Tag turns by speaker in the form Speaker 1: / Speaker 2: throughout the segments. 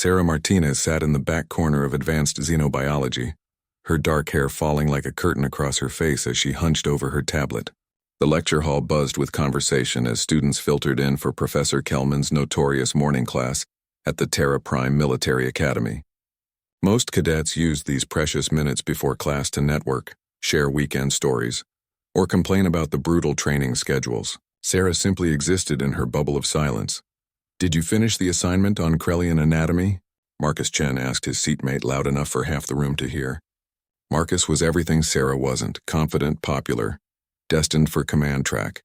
Speaker 1: Sarah Martinez sat in the back corner of advanced xenobiology, her dark hair falling like a curtain across her face as she hunched over her tablet. The lecture hall buzzed with conversation as students filtered in for Professor Kelman's notorious morning class at the Terra Prime Military Academy. Most cadets used these precious minutes before class to network, share weekend stories, or complain about the brutal training schedules. Sarah simply existed in her bubble of silence. "Did you finish the assignment on Krellian anatomy?" Marcus Chen asked his seatmate loud enough for half the room to hear. Marcus was everything Sarah wasn't: confident, popular, destined for command track.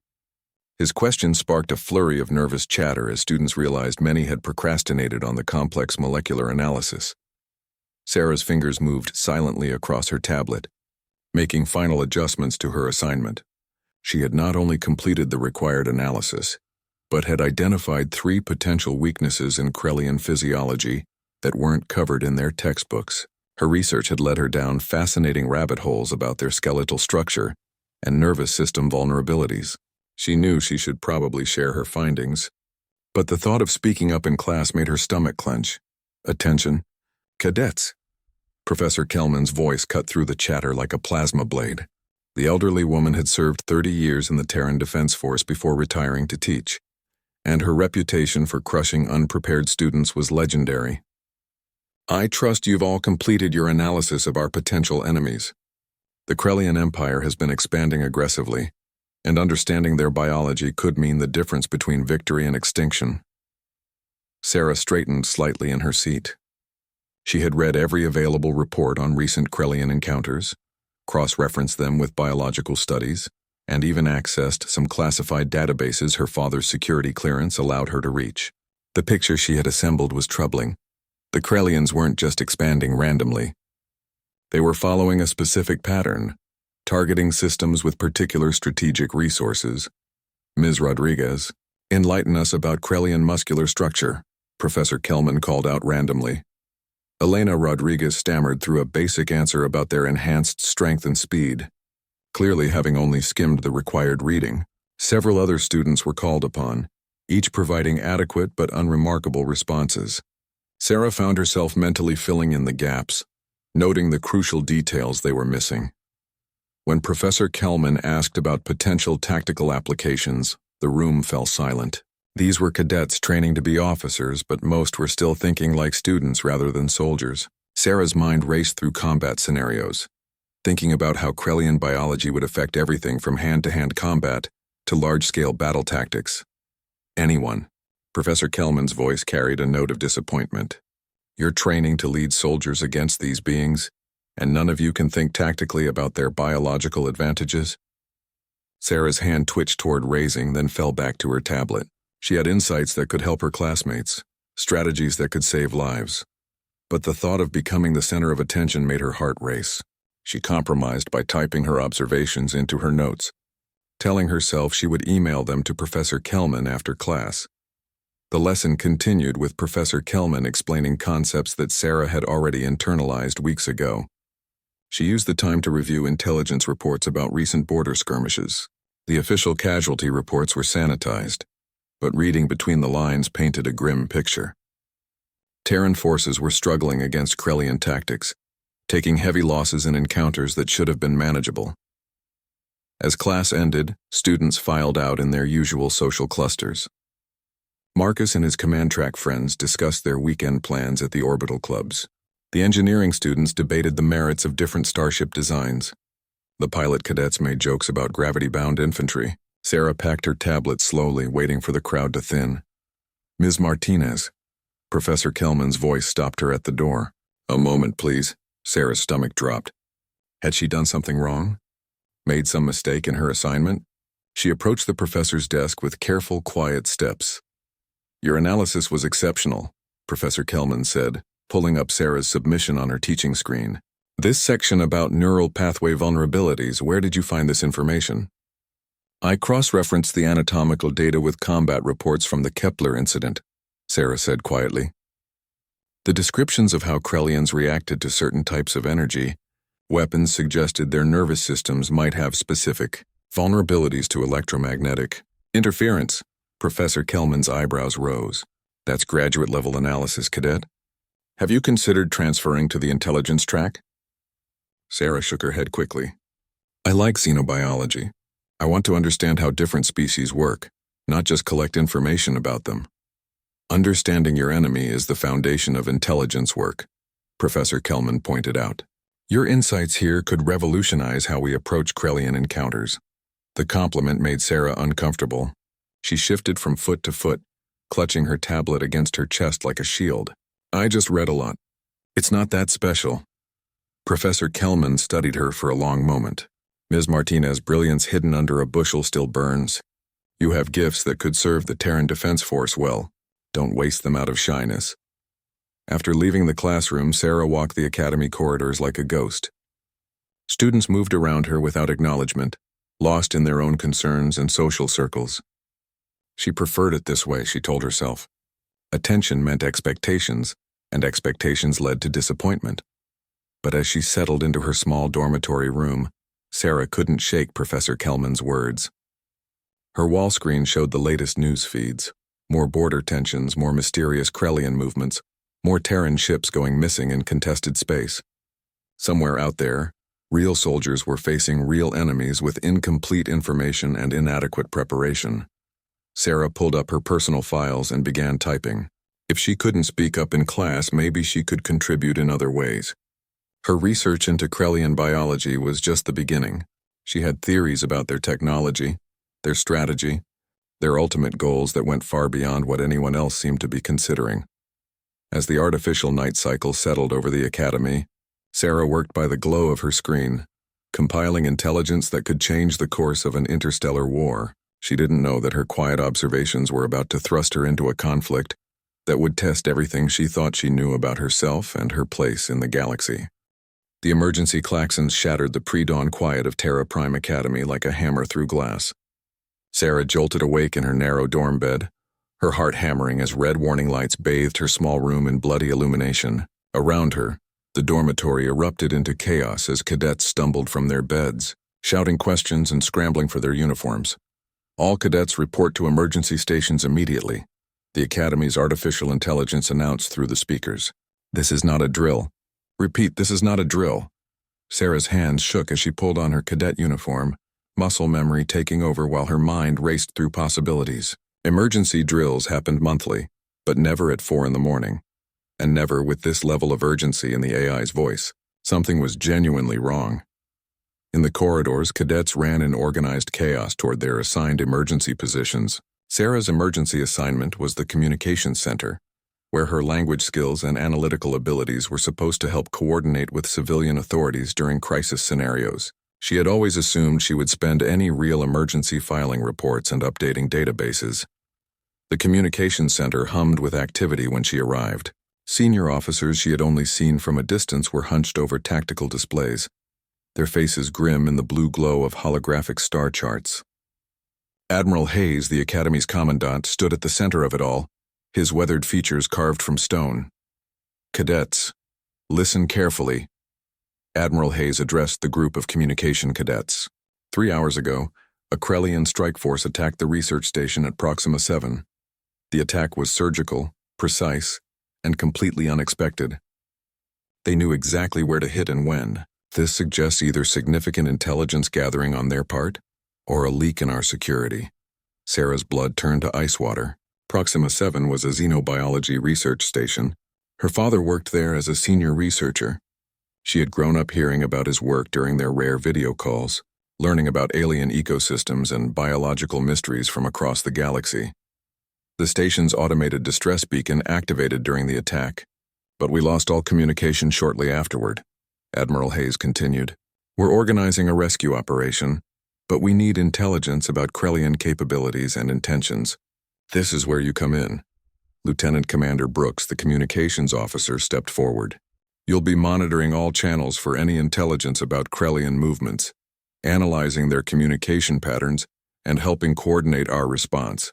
Speaker 1: His question sparked a flurry of nervous chatter as students realized many had procrastinated on the complex molecular analysis. Sarah's fingers moved silently across her tablet, making final adjustments to her assignment. She had not only completed the required analysis, but had identified 3 potential weaknesses in Krellian physiology that weren't covered in their textbooks. Her research had led her down fascinating rabbit holes about their skeletal structure and nervous system vulnerabilities. She knew she should probably share her findings, but the thought of speaking up in class made her stomach clench. "Attention, cadets!" Professor Kelman's voice cut through the chatter like a plasma blade. The elderly woman had served 30 years in the Terran Defense Force before retiring to teach, and her reputation for crushing unprepared students was legendary. "I trust you've all completed your analysis of our potential enemies. The Krellian Empire has been expanding aggressively, and understanding their biology could mean the difference between victory and extinction." Sarah straightened slightly in her seat. She had read every available report on recent Krellian encounters, cross-referenced them with biological studies, and even accessed some classified databases her father's security clearance allowed her to reach. The picture she had assembled was troubling. The Krellians weren't just expanding randomly. They were following a specific pattern, targeting systems with particular strategic resources. "Ms. Rodriguez, enlighten us about Krellian muscular structure," Professor Kelman called out randomly. Elena Rodriguez stammered through a basic answer about their enhanced strength and speed. Clearly having only skimmed the required reading, several other students were called upon, each providing adequate but unremarkable responses. Sarah found herself mentally filling in the gaps, noting the crucial details they were missing. When Professor Kelman asked about potential tactical applications, the room fell silent. These were cadets training to be officers, but most were still thinking like students rather than soldiers. Sarah's mind raced through combat scenarios, thinking about how Krellian biology would affect everything from hand-to-hand combat to large-scale battle tactics. "Anyone," Professor Kelman's voice carried a note of disappointment. "You're training to lead soldiers against these beings, and none of you can think tactically about their biological advantages?" Sarah's hand twitched toward raising, then fell back to her tablet. She had insights that could help her classmates, strategies that could save lives. But the thought of becoming the center of attention made her heart race. She compromised by typing her observations into her notes, telling herself she would email them to Professor Kelman after class. The lesson continued with Professor Kelman explaining concepts that Sarah had already internalized weeks ago. She used the time to review intelligence reports about recent border skirmishes. The official casualty reports were sanitized, but reading between the lines painted a grim picture. Terran forces were struggling against Krellian tactics, taking heavy losses in encounters that should have been manageable. As class ended, students filed out in their usual social clusters. Marcus and his command track friends discussed their weekend plans at the orbital clubs. The engineering students debated the merits of different starship designs. The pilot cadets made jokes about gravity-bound infantry. Sarah packed her tablet slowly, waiting for the crowd to thin. "Ms. Martinez." Professor Kelman's voice stopped her at the door. "A moment, please." Sarah's stomach dropped. Had she done something wrong? Made some mistake in her assignment? She approached the professor's desk with careful, quiet steps. "Your analysis was exceptional," Professor Kelman said, pulling up Sarah's submission on her teaching screen. "This section about neural pathway vulnerabilities, where did you find this information?" "I cross-referenced the anatomical data with combat reports from the Kepler incident," Sarah said quietly. The descriptions of how Krellians reacted to certain types of energy weapons suggested their nervous systems might have specific vulnerabilities to electromagnetic interference. Professor Kelman's eyebrows rose. "That's graduate-level analysis, cadet. Have you considered transferring to the intelligence track? Sarah shook her head quickly. I like xenobiology. I want to understand how different species work, not just collect information about them. Understanding your enemy is the foundation of intelligence work, Professor Kelman pointed out. Your insights here could revolutionize how we approach Krellian encounters. The compliment made Sarah uncomfortable. She shifted from foot to foot, clutching her tablet against her chest like a shield. I just read a lot. It's not that special. Professor Kelman studied her for a long moment. Ms. Martinez's brilliance hidden under a bushel still burns. You have gifts that could serve the Terran Defense Force well. Don't waste them out of shyness. After leaving the classroom, Sarah walked the academy corridors like a ghost. Students moved around her without acknowledgement, lost in their own concerns and social circles. She preferred it this way, she told herself. Attention meant expectations, and expectations led to disappointment. But as she settled into her small dormitory room, Sarah couldn't shake Professor Kelman's words. Her wall screen showed the latest news feeds. More border tensions, more mysterious Krellian movements, more Terran ships going missing in contested space. Somewhere out there, real soldiers were facing real enemies with incomplete information and inadequate preparation. Sarah pulled up her personal files and began typing. If she couldn't speak up in class, maybe she could contribute in other ways. Her research into Krellian biology was just the beginning. She had theories about their technology, their strategy, their ultimate goals that went far beyond what anyone else seemed to be considering. As the artificial night cycle settled over the academy, Sarah worked by the glow of her screen, compiling intelligence that could change the course of an interstellar war. She didn't know that her quiet observations were about to thrust her into a conflict that would test everything she thought she knew about herself and her place in the galaxy. The emergency klaxons shattered the pre-dawn quiet of Terra Prime Academy like a hammer through glass. Sarah jolted awake in her narrow dorm bed, her heart hammering as red warning lights bathed her small room in bloody illumination. Around her, the dormitory erupted into chaos as cadets stumbled from their beds, shouting questions and scrambling for their uniforms. All cadets report to emergency stations immediately, the Academy's artificial intelligence announced through the speakers. This is not a drill. Repeat, this is not a drill. Sarah's hands shook as she pulled on her cadet uniform, muscle memory taking over while her mind raced through possibilities. Emergency drills happened monthly, but never at 4 a.m, and never with this level of urgency in the AI's voice. Something was genuinely wrong. In the corridors, cadets ran in organized chaos toward their assigned emergency positions. Sarah's emergency assignment was the communications center, where her language skills and analytical abilities were supposed to help coordinate with civilian authorities during crisis scenarios. She had always assumed she would spend any real emergency filing reports and updating databases. The communications center hummed with activity when she arrived. Senior officers she had only seen from a distance were hunched over tactical displays, their faces grim in the blue glow of holographic star charts. Admiral Hayes, the Academy's commandant, stood at the center of it all, his weathered features carved from stone. Cadets, listen carefully. Admiral Hayes addressed the group of communication cadets. 3 hours ago, a Krellian strike force attacked the research station at Proxima 7. The attack was surgical, precise, and completely unexpected. They knew exactly where to hit and when. This suggests either significant intelligence gathering on their part, or a leak in our security. Sarah's blood turned to ice water. Proxima 7 was a xenobiology research station. Her father worked there as a senior researcher. She had grown up hearing about his work during their rare video calls, learning about alien ecosystems and biological mysteries from across the galaxy. The station's automated distress beacon activated during the attack, but we lost all communication shortly afterward. Admiral Hayes continued. We're organizing a rescue operation, but we need intelligence about Krellian capabilities and intentions. This is where you come in. Lieutenant Commander Brooks, the communications officer, stepped forward. You'll be monitoring all channels for any intelligence about Krellian movements, analyzing their communication patterns, and helping coordinate our response.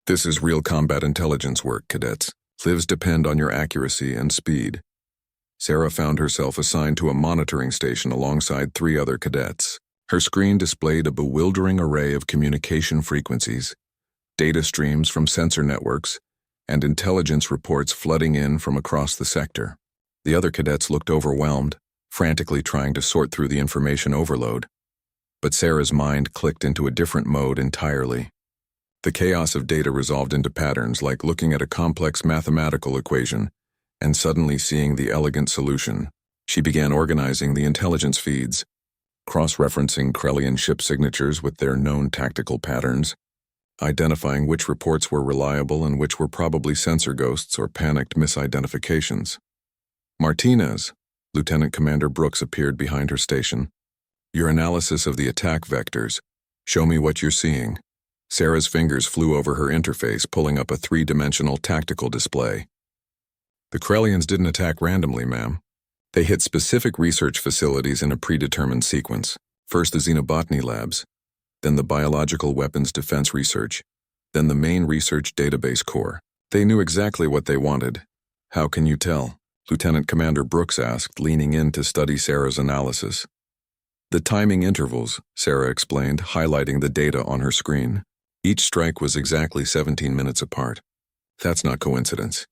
Speaker 1: This is real combat intelligence work, cadets. Lives depend on your accuracy and speed. Sarah found herself assigned to a monitoring station alongside 3 other cadets. Her screen displayed a bewildering array of communication frequencies, data streams from sensor networks, and intelligence reports flooding in from across the sector. The other cadets looked overwhelmed, frantically trying to sort through the information overload. But Sarah's mind clicked into a different mode entirely. The chaos of data resolved into patterns, like looking at a complex mathematical equation and suddenly seeing the elegant solution. She began organizing the intelligence feeds, cross-referencing Krellian ship signatures with their known tactical patterns, identifying which reports were reliable and which were probably sensor ghosts or panicked misidentifications. Martinez, Lieutenant Commander Brooks appeared behind her station. Your analysis of the attack vectors. Show me what you're seeing. Sarah's fingers flew over her interface, pulling up a three-dimensional tactical display. The Krellians didn't attack randomly, ma'am. They hit specific research facilities in a predetermined sequence. First the xenobotany labs, then the biological weapons defense research, then the main research database core. They knew exactly what they wanted. How can you tell? Lieutenant Commander Brooks asked, leaning in to study Sarah's analysis. The timing intervals, Sarah explained, highlighting the data on her screen. Each strike was exactly 17 minutes apart. That's not coincidence.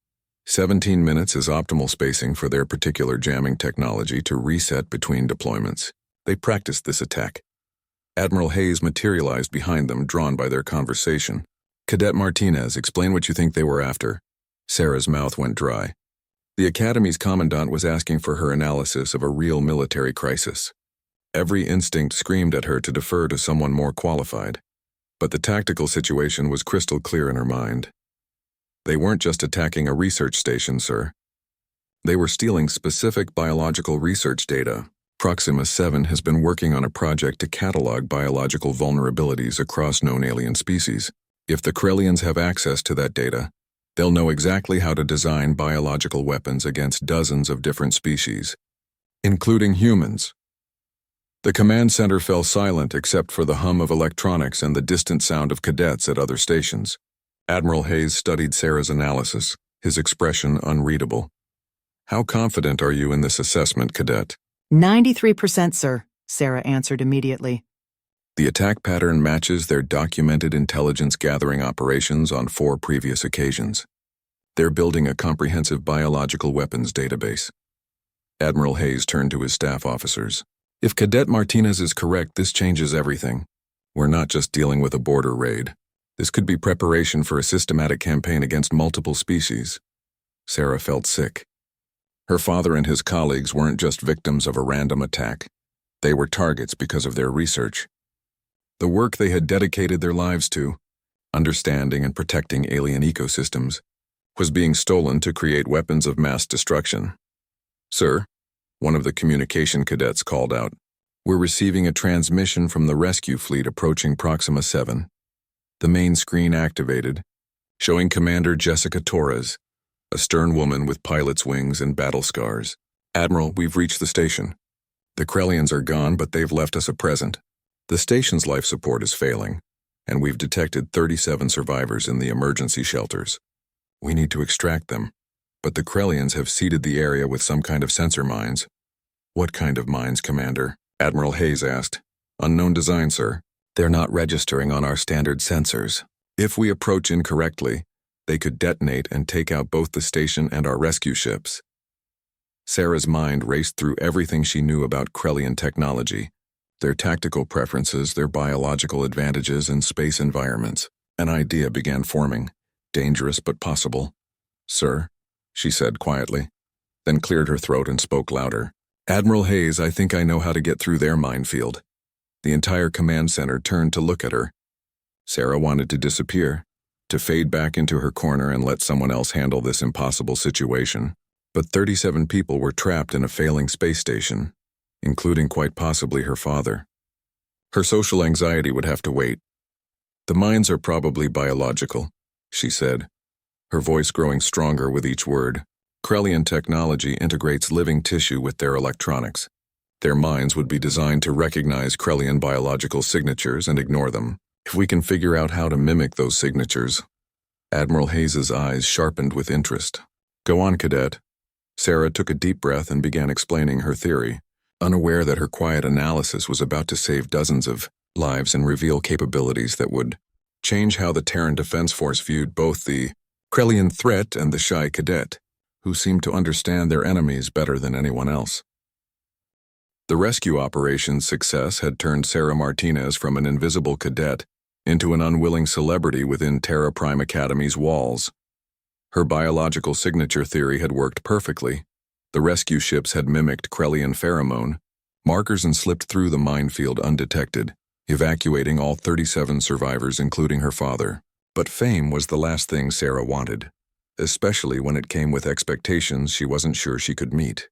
Speaker 1: 17 minutes is optimal spacing for their particular jamming technology to reset between deployments. They practiced this attack. Admiral Hayes materialized behind them, drawn by their conversation. Cadet Martinez, explain what you think they were after. Sarah's mouth went dry. The Academy's commandant was asking for her analysis of a real military crisis. Every instinct screamed at her to defer to someone more qualified. But the tactical situation was crystal clear in her mind. They weren't just attacking a research station, sir. They were stealing specific biological research data. Proxima 7 has been working on a project to catalog biological vulnerabilities across known alien species. If the Krellians have access to that data, they'll know exactly how to design biological weapons against dozens of different species, including humans. The command center fell silent except for the hum of electronics and the distant sound of cadets at other stations. Admiral Hayes studied Sarah's analysis, his expression unreadable. How confident are you in this assessment, Cadet?
Speaker 2: 93%, sir, Sarah answered immediately.
Speaker 1: The attack pattern matches their documented intelligence-gathering operations on 4 previous occasions. They're building a comprehensive biological weapons database. Admiral Hayes turned to his staff officers. If Cadet Martinez is correct, this changes everything. We're not just dealing with a border raid. This could be preparation for a systematic campaign against multiple species. Sarah felt sick. Her father and his colleagues weren't just victims of a random attack. They were targets because of their research. The work they had dedicated their lives to, understanding and protecting alien ecosystems, was being stolen to create weapons of mass destruction. Sir, one of the communication cadets called out, we're receiving a transmission from the rescue fleet approaching Proxima 7. The main screen activated, showing Commander Jessica Torres, a stern woman with pilot's wings and battle scars. Admiral, we've reached the station. The Krellians are gone, but they've left us a present. The station's life support is failing, and we've detected 37 survivors in the emergency shelters. We need to extract them, but the Krellians have seeded the area with some kind of sensor mines. What kind of mines, Commander? Admiral Hayes asked. Unknown design, sir. They're not registering on our standard sensors. If we approach incorrectly, they could detonate and take out both the station and our rescue ships. Sarah's mind raced through everything she knew about Krellian technology, their tactical preferences, their biological advantages, and space environments. An idea began forming, dangerous but possible. Sir, she said quietly, then cleared her throat and spoke louder. Admiral Hayes, I think I know how to get through their minefield. The entire command center turned to look at her. Sarah wanted to disappear, to fade back into her corner and let someone else handle this impossible situation. But 37 people were trapped in a failing space station, including quite possibly her father. Her social anxiety would have to wait. The mines are probably biological, she said, her voice growing stronger with each word. Krellian technology integrates living tissue with their electronics. Their minds would be designed to recognize Krellian biological signatures and ignore them. If we can figure out how to mimic those signatures. Admiral Hayes's eyes sharpened with interest. Go on, Cadet. Sarah took a deep breath and began explaining her theory, unaware that her quiet analysis was about to save dozens of lives and reveal capabilities that would change how the Terran Defense Force viewed both the Krelian threat and the shy cadet, who seemed to understand their enemies better than anyone else. The rescue operation's success had turned Sarah Martinez from an invisible cadet into an unwilling celebrity within Terra Prime Academy's walls. Her biological signature theory had worked perfectly. The rescue ships had mimicked Krelian pheromone markers and slipped through the minefield undetected, evacuating all 37 survivors, including her father. But fame was the last thing Sarah wanted, especially when it came with expectations she wasn't sure she could meet.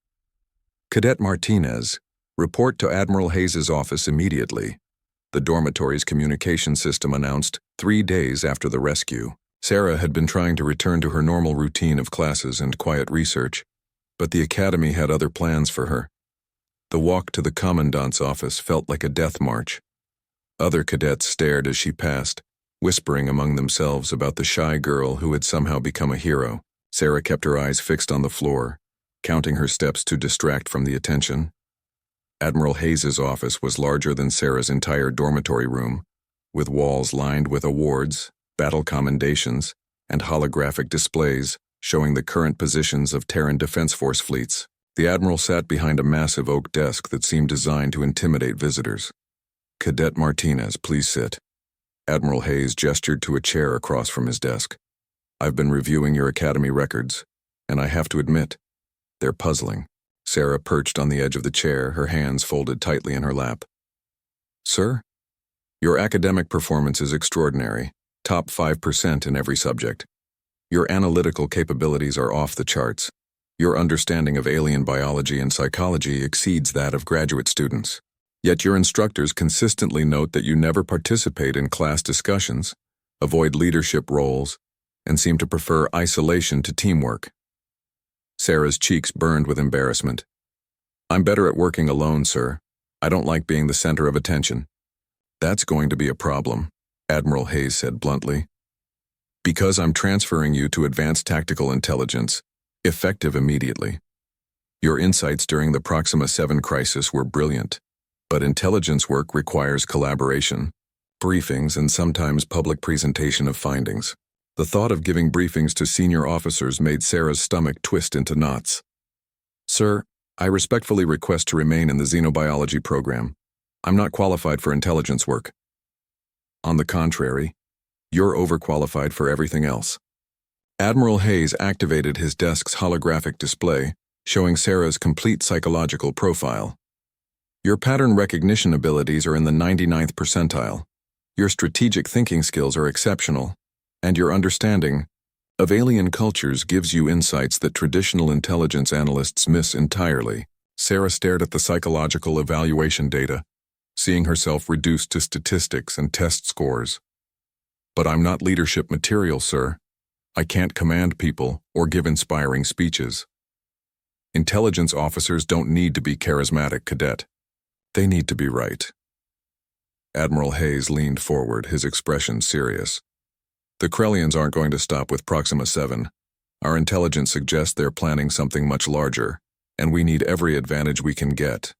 Speaker 1: Cadet Martinez, report to Admiral Hayes's office immediately. The dormitory's communication system announced 3 days after the rescue. Sarah had been trying to return to her normal routine of classes and quiet research, but the academy had other plans for her. The walk to the commandant's office felt like a death march. Other cadets stared as she passed, whispering among themselves about the shy girl who had somehow become a hero. Sarah kept her eyes fixed on the floor, counting her steps to distract from the attention. Admiral Hayes's office was larger than Sarah's entire dormitory room, with walls lined with awards, battle commendations, and holographic displays showing the current positions of Terran Defense Force fleets. The Admiral sat behind a massive oak desk that seemed designed to intimidate visitors. "Cadet Martinez, please sit." Admiral Hayes gestured to a chair across from his desk. "I've been reviewing your academy records, and I have to admit, they're puzzling." Sarah perched on the edge of the chair, her hands folded tightly in her lap. "Sir, your academic performance is extraordinary, top 5% in every subject. Your analytical capabilities are off the charts. Your understanding of alien biology and psychology exceeds that of graduate students. Yet your instructors consistently note that you never participate in class discussions, avoid leadership roles, and seem to prefer isolation to teamwork." Sarah's cheeks burned with embarrassment. "I'm better at working alone, sir. I don't like being the center of attention." "That's going to be a problem," Admiral Hayes said bluntly. "Because I'm transferring you to advanced tactical intelligence, effective immediately. Your insights during the Proxima 7 crisis were brilliant, but intelligence work requires collaboration, briefings, and sometimes public presentation of findings." The thought of giving briefings to senior officers made Sarah's stomach twist into knots. "Sir, I respectfully request to remain in the xenobiology program. I'm not qualified for intelligence work." "On the contrary, you're overqualified for everything else." Admiral Hayes activated his desk's holographic display, showing Sarah's complete psychological profile. "Your pattern recognition abilities are in the 99th percentile. Your strategic thinking skills are exceptional, and your understanding of alien cultures gives you insights that traditional intelligence analysts miss entirely." Sarah stared at the psychological evaluation data, seeing herself reduced to statistics and test scores. "But I'm not leadership material, sir. I can't command people or give inspiring speeches. Intelligence officers don't need to be charismatic, cadet. They need to be right." Admiral Hayes leaned forward, his expression serious. "The Krelians aren't going to stop with Proxima 7. Our intelligence suggests they're planning something much larger, and we need every advantage we can get.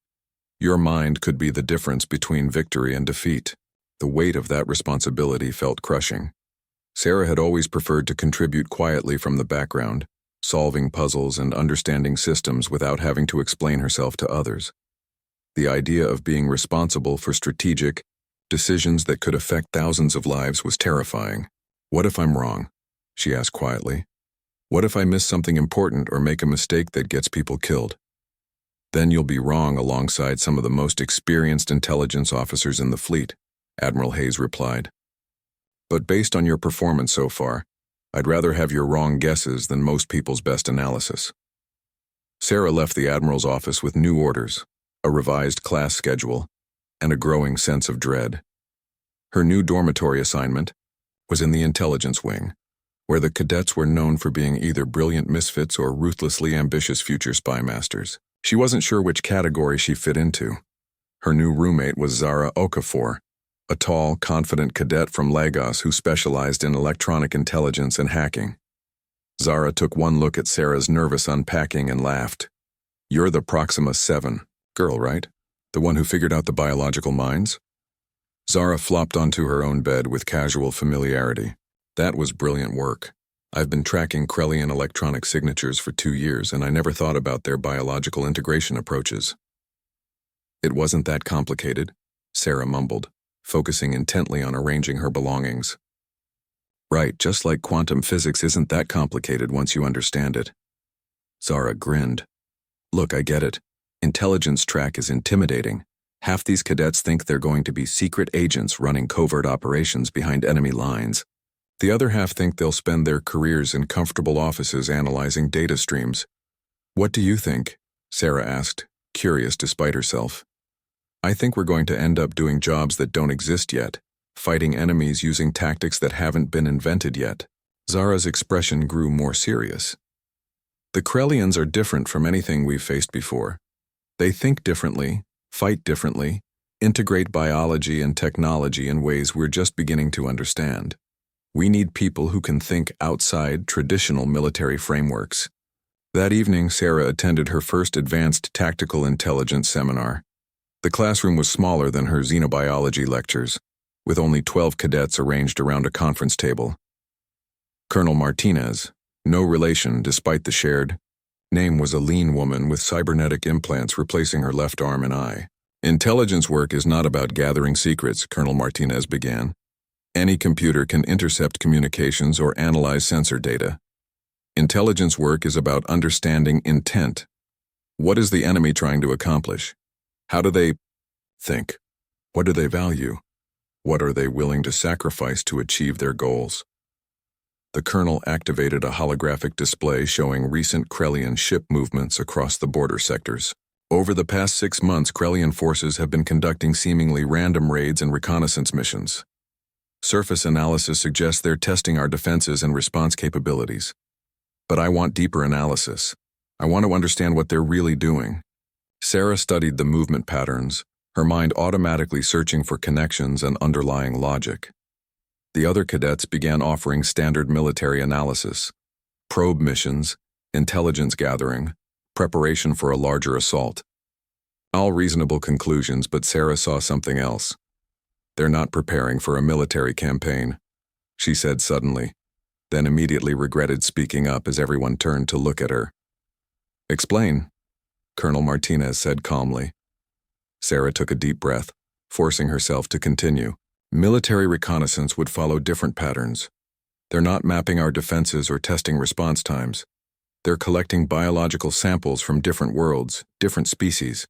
Speaker 1: Your mind could be the difference between victory and defeat." The weight of that responsibility felt crushing. Sarah had always preferred to contribute quietly from the background, solving puzzles and understanding systems without having to explain herself to others. The idea of being responsible for strategic decisions that could affect thousands of lives was terrifying. "What if I'm wrong?" she asked quietly. "What if I miss something important or make a mistake that gets people killed?" "Then you'll be wrong alongside some of the most experienced intelligence officers in the fleet," Admiral Hayes replied. "But based on your performance so far, I'd rather have your wrong guesses than most people's best analysis." Sarah left the Admiral's office with new orders, a revised class schedule, and a growing sense of dread. Her new dormitory assignment was in the intelligence wing, where the cadets were known for being either brilliant misfits or ruthlessly ambitious future spy masters. She wasn't sure which category she fit into. Her new roommate was Zara Okafor, a tall, confident cadet from Lagos who specialized in electronic intelligence and hacking. Zara took one look at Sarah's nervous unpacking and laughed. "You're the Proxima 7 girl, right? The one who figured out the biological minds?" Zara flopped onto her own bed with casual familiarity. "That was brilliant work. I've been tracking Krellian electronic signatures for 2 years, and I never thought about their biological integration approaches. It wasn't that complicated, Sarah mumbled, focusing intently on arranging her belongings. Right, just like quantum physics isn't that complicated once you understand it. Zara grinned. Look, I get it. Intelligence track is intimidating. Half these cadets think they're going to be secret agents running covert operations behind enemy lines. The other half think they'll spend their careers in comfortable offices analyzing data streams. What do you think? Sarah asked, curious despite herself. I think we're going to end up doing jobs that don't exist yet, fighting enemies using tactics that haven't been invented yet. Zara's expression grew more serious. The Krellians are different from anything we've faced before. They think differently, fight differently, integrate biology and technology in ways we're just beginning to understand. We need people who can think outside traditional military frameworks. That evening, Sarah attended her first advanced tactical intelligence seminar. The classroom was smaller than her xenobiology lectures, with only 12 cadets arranged around a conference table. Colonel Martinez, no relation despite the shared name, was a lean woman with cybernetic implants replacing her left arm and eye. Intelligence work is not about gathering secrets, Colonel Martinez began. Any computer can intercept communications or analyze sensor data. Intelligence work is about understanding intent. What is the enemy trying to accomplish? How do they think? What do they value? What are they willing to sacrifice to achieve their goals? The colonel activated a holographic display showing recent Krellian ship movements across the border sectors. Over the past 6 months, Krellian forces have been conducting seemingly random raids and reconnaissance missions. Surface analysis suggests they're testing our defenses and response capabilities. But I want deeper analysis. I want to understand what they're really doing. Sarah studied the movement patterns, her mind automatically searching for connections and underlying logic. The other cadets began offering standard military analysis, probe missions, intelligence gathering, preparation for a larger assault. All reasonable conclusions, but Sarah saw something else. They're not preparing for a military campaign, she said suddenly, then immediately regretted speaking up as everyone turned to look at her. Explain, Colonel Martinez said calmly. Sarah took a deep breath, forcing herself to continue. Military reconnaissance would follow different patterns. They're not mapping our defenses or testing response times. They're collecting biological samples from different worlds, different species.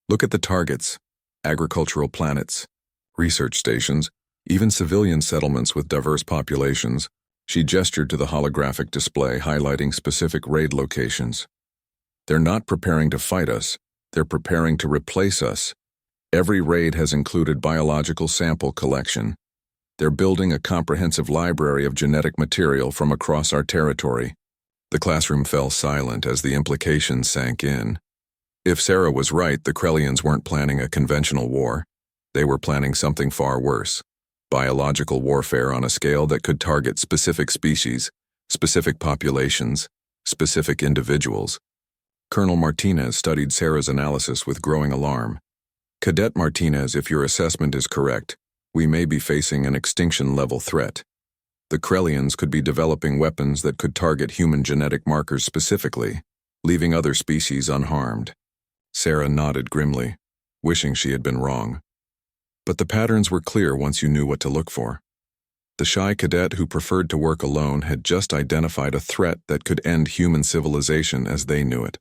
Speaker 1: Look at the targets: agricultural planets, research stations, even civilian settlements with diverse populations. She gestured to the holographic display highlighting specific raid locations. They're not preparing to fight us, they're preparing to replace us. Every raid has included biological sample collection. They're building a comprehensive library of genetic material from across our territory. The classroom fell silent as the implications sank in. If Sarah was right, the Krellians weren't planning a conventional war. They were planning something far worse: biological warfare on a scale that could target specific species, specific populations, specific individuals. Colonel Martinez studied Sarah's analysis with growing alarm. Cadet Martinez, if your assessment is correct, we may be facing an extinction-level threat. The Krellians could be developing weapons that could target human genetic markers specifically, leaving other species unharmed. Sarah nodded grimly, wishing she had been wrong. But the patterns were clear once you knew what to look for. The shy cadet who preferred to work alone had just identified a threat that could end human civilization as they knew it.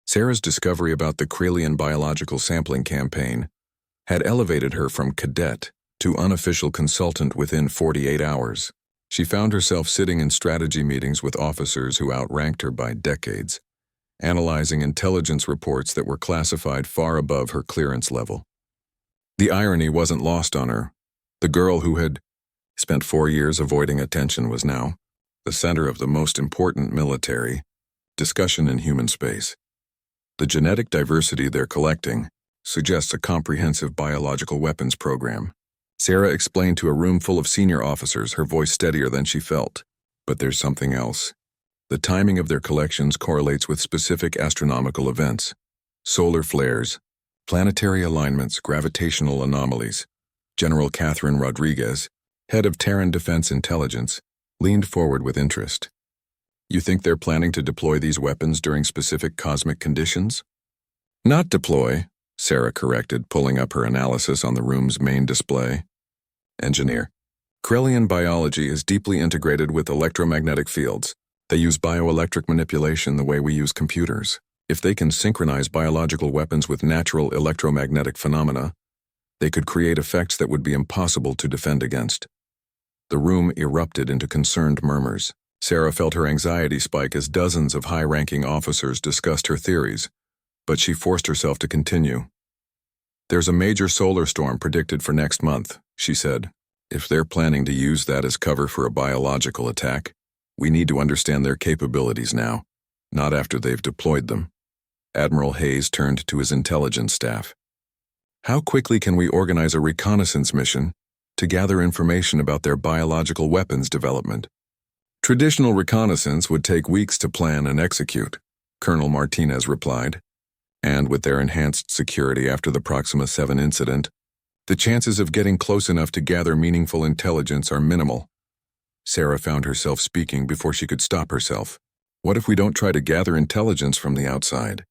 Speaker 1: Sarah's discovery about the Krellian biological sampling campaign had elevated her from cadet to unofficial consultant within 48 hours. She found herself sitting in strategy meetings with officers who outranked her by decades, analyzing intelligence reports that were classified far above her clearance level. The irony wasn't lost on her. The girl who had spent 4 years avoiding attention was now the center of the most important military discussion in human space. The genetic diversity they're collecting suggests a comprehensive biological weapons program. Sarah explained to a room full of senior officers, her voice steadier than she felt. But there's something else. The timing of their collections correlates with specific astronomical events: solar flares, planetary alignments, gravitational anomalies. General Catherine Rodriguez, head of Terran Defense Intelligence, leaned forward with interest. You think they're planning to deploy these weapons during specific cosmic conditions? Not deploy, Sarah corrected, pulling up her analysis on the room's main display. Engineer. Corellian biology is deeply integrated with electromagnetic fields. They use bioelectric manipulation the way we use computers. If they can synchronize biological weapons with natural electromagnetic phenomena, they could create effects that would be impossible to defend against. The room erupted into concerned murmurs. Sarah felt her anxiety spike as dozens of high-ranking officers discussed her theories, but she forced herself to continue. There's a major solar storm predicted for next month, she said. If they're planning to use that as cover for a biological attack, we need to understand their capabilities now, not after they've deployed them. Admiral Hayes turned to his intelligence staff. How quickly can we organize a reconnaissance mission to gather information about their biological weapons development? Traditional reconnaissance would take weeks to plan and execute, Colonel Martinez replied. And with their enhanced security after the Proxima 7 incident, the chances of getting close enough to gather meaningful intelligence are minimal. Sarah found herself speaking before she could stop herself. What if we don't try to gather intelligence from the outside?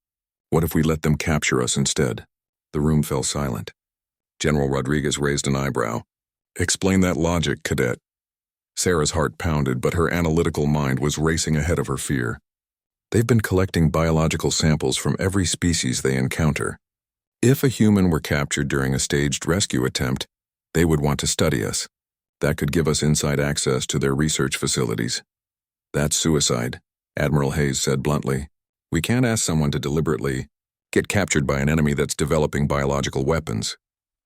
Speaker 1: What if we let them capture us instead? The room fell silent. General Rodriguez raised an eyebrow. Explain that logic, Cadet. Sarah's heart pounded, but her analytical mind was racing ahead of her fear. They've been collecting biological samples from every species they encounter. If a human were captured during a staged rescue attempt, they would want to study us. That could give us inside access to their research facilities. That's suicide, Admiral Hayes said bluntly. We can't ask someone to deliberately get captured by an enemy that's developing biological weapons.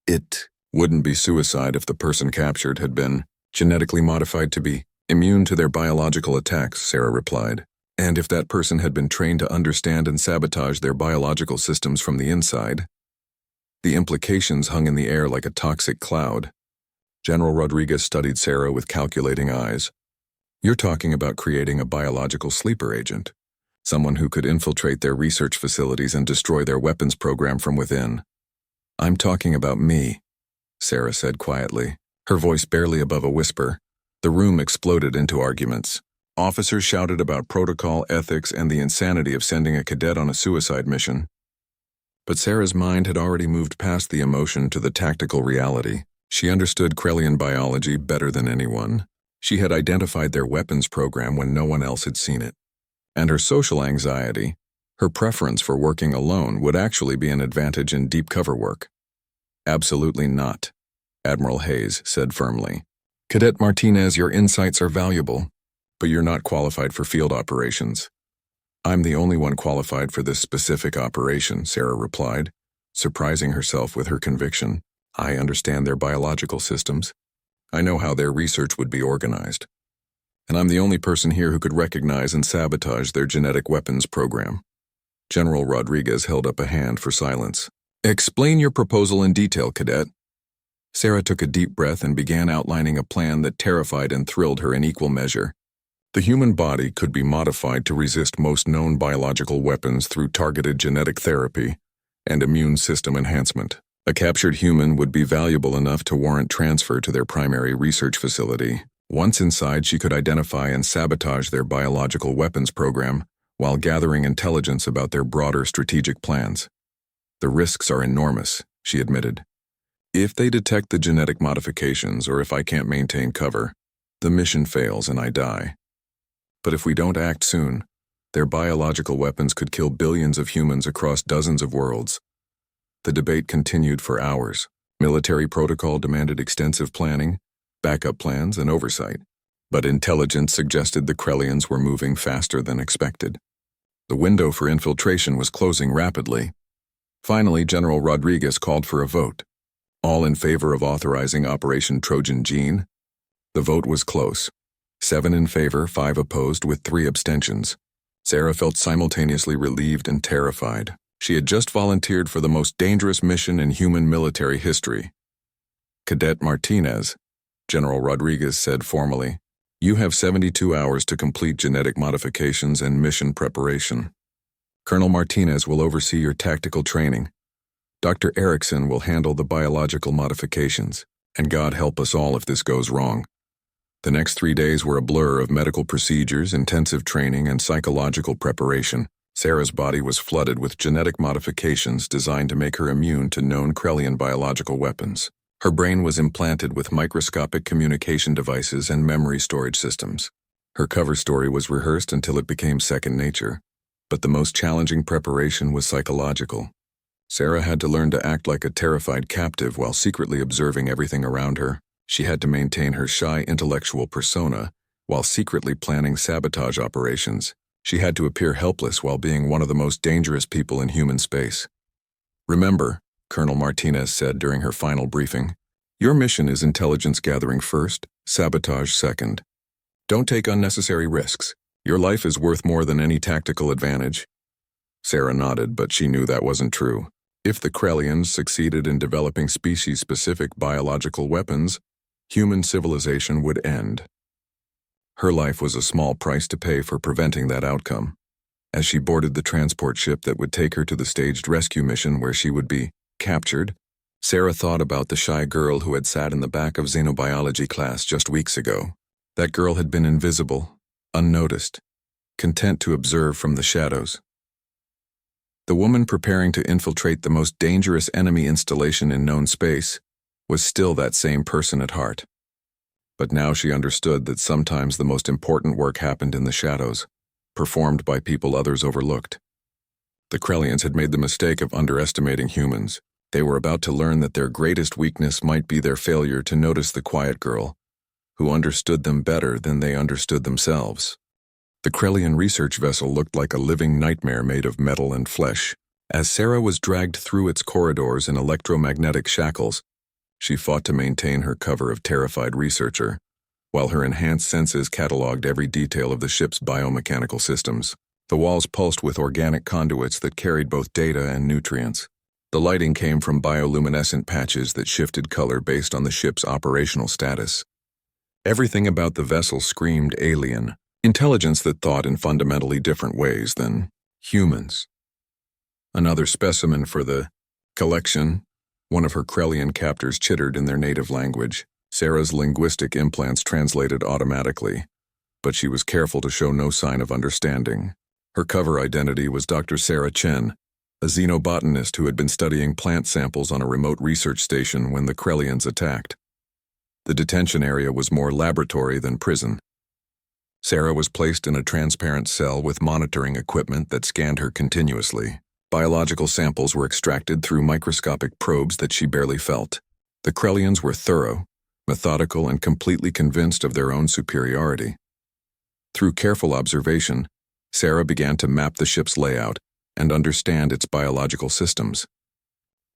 Speaker 1: It wouldn't be suicide if the person captured had been genetically modified to be immune to their biological attacks, Sarah replied. And if that person had been trained to understand and sabotage their biological systems from the inside. The implications hung in the air like a toxic cloud. General Rodriguez studied Sarah with calculating eyes. You're talking about creating a biological sleeper agent, someone who could infiltrate their research facilities and destroy their weapons program from within. I'm talking about me, Sarah said quietly, her voice barely above a whisper. The room exploded into arguments. Officers shouted about protocol, ethics, and the insanity of sending a cadet on a suicide mission. But Sarah's mind had already moved past the emotion to the tactical reality. She understood Corellian biology better than anyone. She had identified their weapons program when no one else had seen it. And her social anxiety, her preference for working alone, would actually be an advantage in deep cover work. Absolutely not, Admiral Hayes said firmly. Cadet Martinez, your insights are valuable, but you're not qualified for field operations. I'm the only one qualified for this specific operation, Sarah replied, surprising herself with her conviction. I understand their biological systems. I know how their research would be organized. And I'm the only person here who could recognize and sabotage their genetic weapons program. General Rodriguez held up a hand for silence. Explain your proposal in detail, Cadet. Sarah took a deep breath and began outlining a plan that terrified and thrilled her in equal measure. The human body could be modified to resist most known biological weapons through targeted genetic therapy and immune system enhancement. A captured human would be valuable enough to warrant transfer to their primary research facility. Once inside, she could identify and sabotage their biological weapons program while gathering intelligence about their broader strategic plans. The risks are enormous, she admitted. If they detect the genetic modifications, or if I can't maintain cover, the mission fails and I die. But if we don't act soon, their biological weapons could kill billions of humans across dozens of worlds. The debate continued for hours. Military protocol demanded extensive planning, backup plans, and oversight. But intelligence suggested the Corellians were moving faster than expected. The window for infiltration was closing rapidly. Finally, General Rodriguez called for a vote. All in favor of authorizing Operation Trojan Gene? The vote was close. 7 in favor, 5 opposed, with 3 abstentions. Sarah felt simultaneously relieved and terrified. She had just volunteered for the most dangerous mission in human military history. Cadet Martinez, General Rodriguez said formally, you have 72 hours to complete genetic modifications and mission preparation. Colonel Martinez will oversee your tactical training. Dr. Erickson will handle the biological modifications, and God help us all if this goes wrong. The next 3 days were a blur of medical procedures, intensive training, and psychological preparation. Sarah's body was flooded with genetic modifications designed to make her immune to known Krellian biological weapons. Her brain was implanted with microscopic communication devices and memory storage systems. Her cover story was rehearsed until it became second nature. But the most challenging preparation was psychological. Sarah had to learn to act like a terrified captive while secretly observing everything around her. She had to maintain her shy intellectual persona while secretly planning sabotage operations. She had to appear helpless while being one of the most dangerous people in human space. "Remember," Colonel Martinez said during her final briefing, "your mission is intelligence gathering first, sabotage second. Don't take unnecessary risks. Your life is worth more than any tactical advantage." Sarah nodded, but she knew that wasn't true. If the Krellians succeeded in developing species-specific biological weapons, human civilization would end. Her life was a small price to pay for preventing that outcome. As she boarded the transport ship that would take her to the staged rescue mission where she would be captured, Sarah thought about the shy girl who had sat in the back of xenobiology class just weeks ago. That girl had been invisible, unnoticed, content to observe from the shadows. The woman preparing to infiltrate the most dangerous enemy installation in known space was still that same person at heart. But now she understood that sometimes the most important work happened in the shadows, performed by people others overlooked. The Krellians had made the mistake of underestimating humans. They were about to learn that their greatest weakness might be their failure to notice the quiet girl, who understood them better than they understood themselves. The Krellian research vessel looked like a living nightmare made of metal and flesh. As Sarah was dragged through its corridors in electromagnetic shackles, she fought to maintain her cover of terrified researcher, while her enhanced senses cataloged every detail of the ship's biomechanical systems. The walls pulsed with organic conduits that carried both data and nutrients. The lighting came from bioluminescent patches that shifted color based on the ship's operational status. Everything about the vessel screamed alien, intelligence that thought in fundamentally different ways than humans. "Another specimen for the collection," one of her Krellian captors chittered in their native language. Sarah's linguistic implants translated automatically, but she was careful to show no sign of understanding. Her cover identity was Dr. Sarah Chen, a xenobotanist who had been studying plant samples on a remote research station when the Krellians attacked. The detention area was more laboratory than prison. Sarah was placed in a transparent cell with monitoring equipment that scanned her continuously. Biological samples were extracted through microscopic probes that she barely felt. The Krellians were thorough, methodical, and completely convinced of their own superiority. Through careful observation, Sarah began to map the ship's layout and understand its biological systems.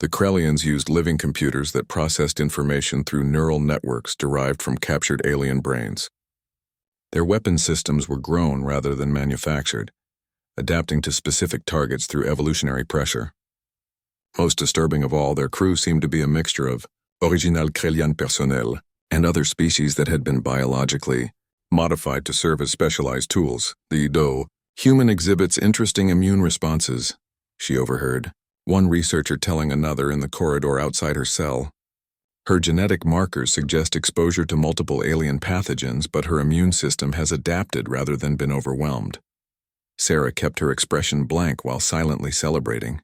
Speaker 1: The Krellians used living computers that processed information through neural networks derived from captured alien brains. Their weapon systems were grown rather than manufactured, adapting to specific targets through evolutionary pressure. Most disturbing of all, their crew seemed to be a mixture of original Krellian personnel and other species that had been biologically modified to serve as specialized tools. "The human exhibits interesting immune responses," she overheard, one researcher telling another in the corridor outside her cell. "Her genetic markers suggest exposure to multiple alien pathogens, but her immune system has adapted rather than been overwhelmed." Sarah kept her expression blank while silently celebrating.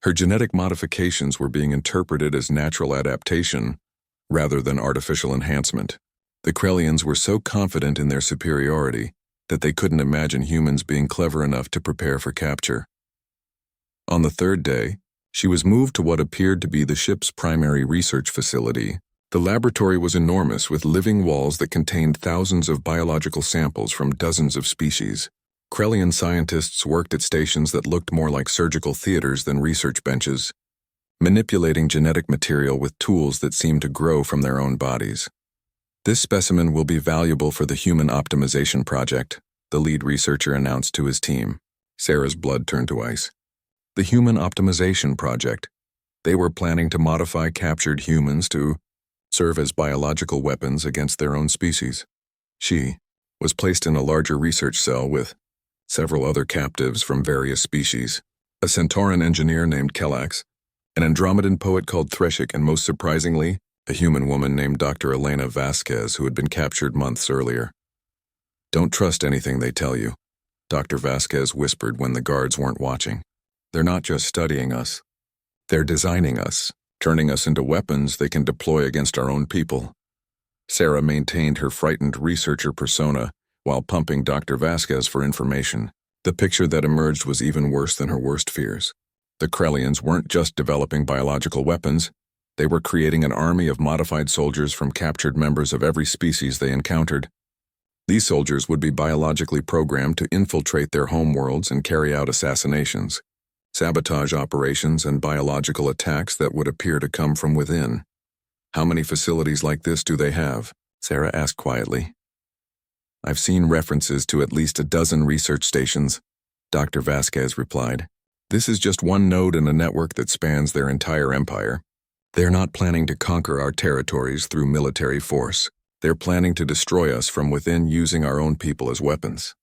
Speaker 1: Her genetic modifications were being interpreted as natural adaptation rather than artificial enhancement. The Krellians were so confident in their superiority that they couldn't imagine humans being clever enough to prepare for capture. On the third day, she was moved to what appeared to be the ship's primary research facility. The laboratory was enormous, with living walls that contained thousands of biological samples from dozens of species. Krellian scientists worked at stations that looked more like surgical theaters than research benches, manipulating genetic material with tools that seemed to grow from their own bodies. "This specimen will be valuable for the Human Optimization Project," the lead researcher announced to his team. Sarah's blood turned to ice. The Human Optimization Project. They were planning to modify captured humans to serve as biological weapons against their own species. She was placed in a larger research cell with several other captives from various species, a Centauran engineer named Kellax, an Andromedan poet called Threshik, and most surprisingly, a human woman named Dr. Elena Vasquez who had been captured months earlier. "Don't trust anything they tell you," Dr. Vasquez whispered when the guards weren't watching. "They're not just studying us. They're designing us, turning us into weapons they can deploy against our own people." Sarah maintained her frightened researcher persona while pumping Dr. Vasquez for information. The picture that emerged was even worse than her worst fears. The Krellians weren't just developing biological weapons, they were creating an army of modified soldiers from captured members of every species they encountered. These soldiers would be biologically programmed to infiltrate their homeworlds and carry out assassinations, sabotage operations, and biological attacks that would appear to come from within. "How many facilities like this do they have?" Sarah asked quietly. "I've seen references to at least a dozen research stations," Dr. Vasquez replied. "This is just one node in a network that spans their entire empire. They're not planning to conquer our territories through military force. They're planning to destroy us from within using our own people as weapons."